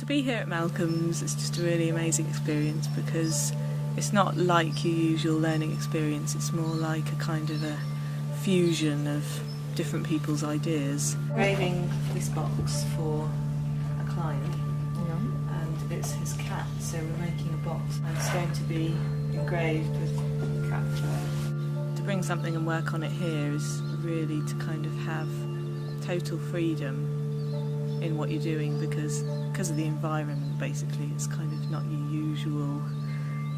To be here at Malcolm's, it's just a really amazing experience because it's not like your usual learning experience, it's more like a kind of a fusion of different people's ideas. Engraving this box for a client, and it's his cat, so we're making a box and it's going to be engraved with cat fur. To bring something and work on it here is really to kind of have total freedom in what you're doing because of the environment. Basically it's kind of not your usual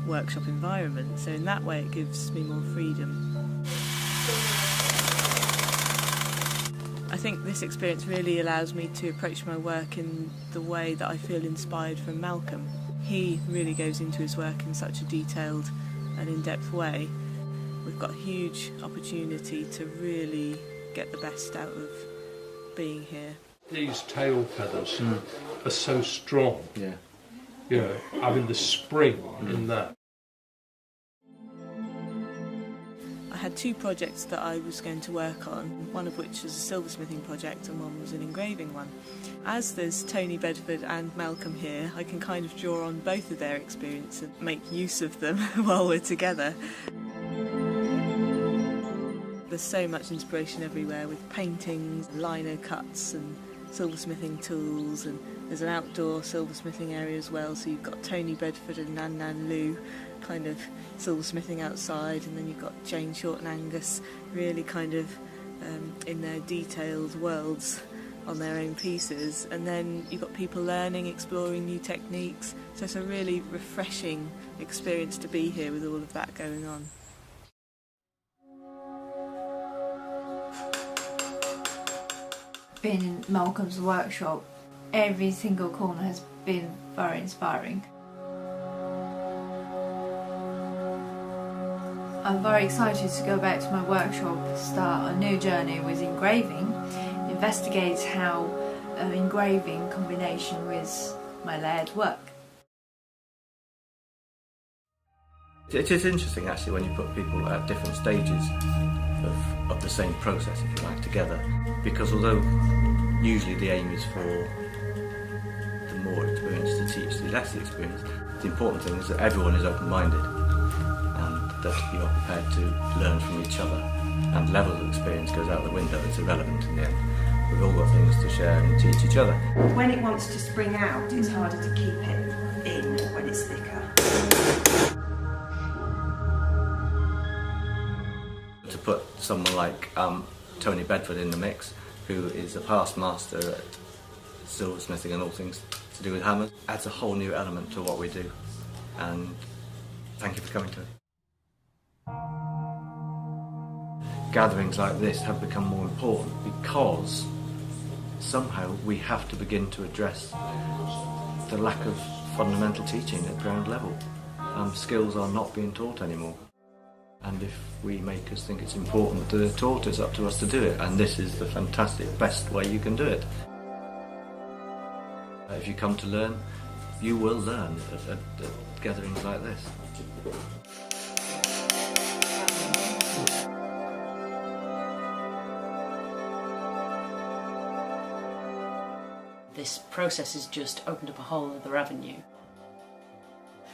workshop environment, so in that way it gives me more freedom. I think this experience really allows me to approach my work in the way that I feel inspired from Malcolm. He really goes into his work in such a detailed and in-depth way. We've got a huge opportunity to really get the best out of being here. These tail feathers are so strong. Yeah. You know, I mean the spring in that. I had two projects that I was going to work on, one of which was a silversmithing project and one was an engraving one. As there's Tony Bedford and Malcolm here, I can kind of draw on both of their experience and make use of them while we're together. There's so much inspiration everywhere with paintings, lino cuts and silversmithing tools, and there's an outdoor silversmithing area as well, so you've got Tony Bedford and Nan Lou kind of silversmithing outside, and then you've got Jane Short and Angus really kind of in their detailed worlds on their own pieces, and then you've got people learning, exploring new techniques, so it's a really refreshing experience to be here with all of that going on. Being in Malcolm's workshop, every single corner has been very inspiring. I'm very excited to go back to my workshop, start a new journey with engraving, investigate how engraving combination with my layered work. It is interesting actually when you put people at different stages of the same process, if you like, together, because although usually the aim is for the more experienced to teach the less experienced, the important thing is that everyone is open-minded and that you are prepared to learn from each other, and level of experience goes out the window, it's irrelevant in the end. We've all got things to share and teach each other. When it wants to spring out, it's harder to keep it in when it's thicker. To put someone like Tony Bedford in the mix, who is a past master at silversmithing and all things to do with hammers, adds a whole new element to what we do. And thank you for coming to it. Gatherings like this have become more important because somehow we have to begin to address the lack of fundamental teaching at ground level. Skills are not being taught anymore. And if we make us think it's important that they're taught, it's up to us to do it. And this is the fantastic, best way you can do it. If you come to learn, you will learn at gatherings like this. This process has just opened up a whole other avenue.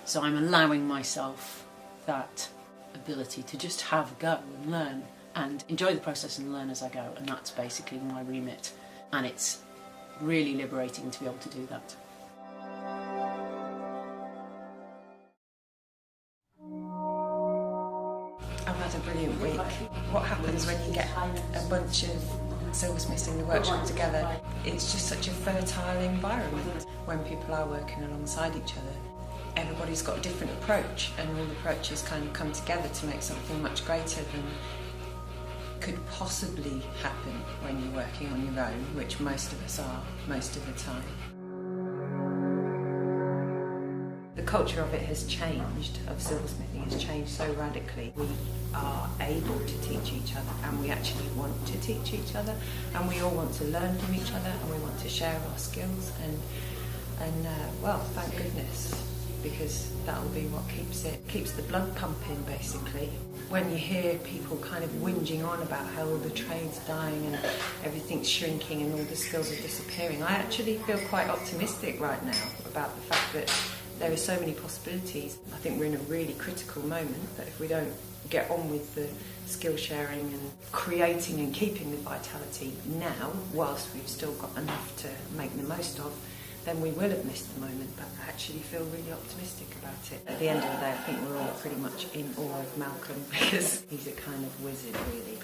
So I'm allowing myself that ability to just have a go and learn and enjoy the process and learn as I go, and that's basically my remit, and it's really liberating to be able to do that. I've had a brilliant week. What happens when you get a bunch of silversmiths in the workshop together? It's just such a fertile environment. When people are working alongside each other, everybody's got a different approach, and all approaches kind of come together to make something much greater than could possibly happen when you're working on your own, which most of us are most of the time. The culture of it has changed, of silversmithing has changed so radically. We are able to teach each other, and we actually want to teach each other, and we all want to learn from each other, and we want to share our skills, and well, thank goodness because that'll be what keeps the blood pumping, basically. When you hear people kind of whinging on about how all the trade's dying and everything's shrinking and all the skills are disappearing, I actually feel quite optimistic right now about the fact that there are so many possibilities. I think we're in a really critical moment, that if we don't get on with the skill sharing and creating and keeping the vitality now, whilst we've still got enough to make the most of, then we will have missed the moment. But I actually feel really optimistic about it. At the end of the day, I think we're all pretty much in awe of Malcolm, because he's a kind of wizard, really,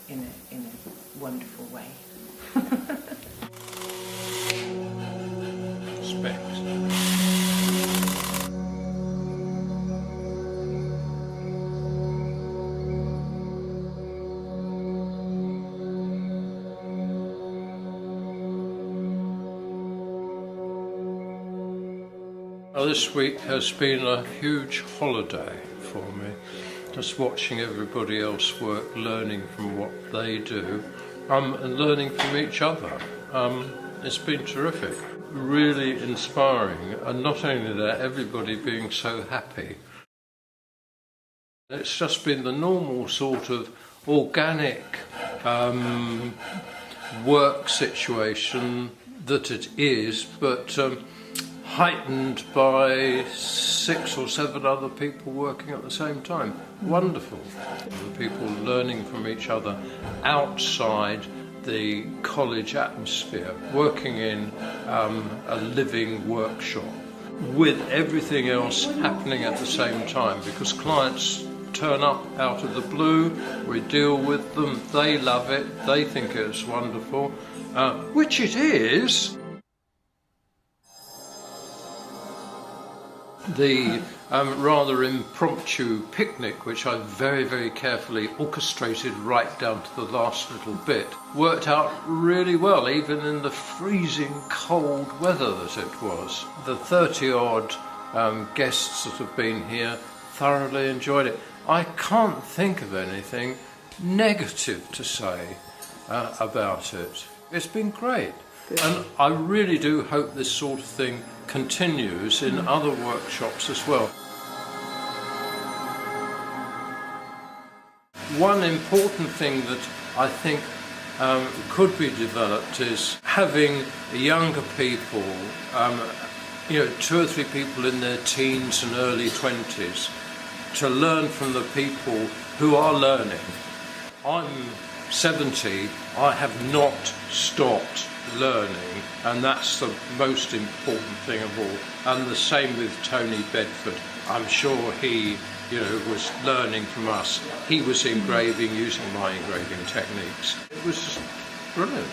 in a wonderful way. Respect. This week has been a huge holiday for me, just watching everybody else work, learning from what they do, and learning from each other. It's been terrific, really inspiring, and not only that, everybody being so happy. It's just been the normal sort of organic work situation that it is, but heightened by 6 or 7 other people working at the same time. Wonderful. The people learning from each other outside the college atmosphere, working in a living workshop with everything else happening at the same time, because clients turn up out of the blue, we deal with them, they love it, they think it's wonderful, which it is. The rather impromptu picnic, which I very, very carefully orchestrated right down to the last little bit, worked out really well, even in the freezing cold weather that it was. The 30-odd guests that have been here thoroughly enjoyed it. I can't think of anything negative to say about it. It's been great. Good. And I really do hope this sort of thing continues in other workshops as well. One important thing that I think could be developed is having younger people, 2 or 3 people in their teens and early 20s, to learn from the people who are learning. I'm 70, I have not stopped learning, and that's the most important thing of all. And the same with Tony Bedford. I'm sure he, was learning from us. He was engraving using my engraving techniques. It was just brilliant.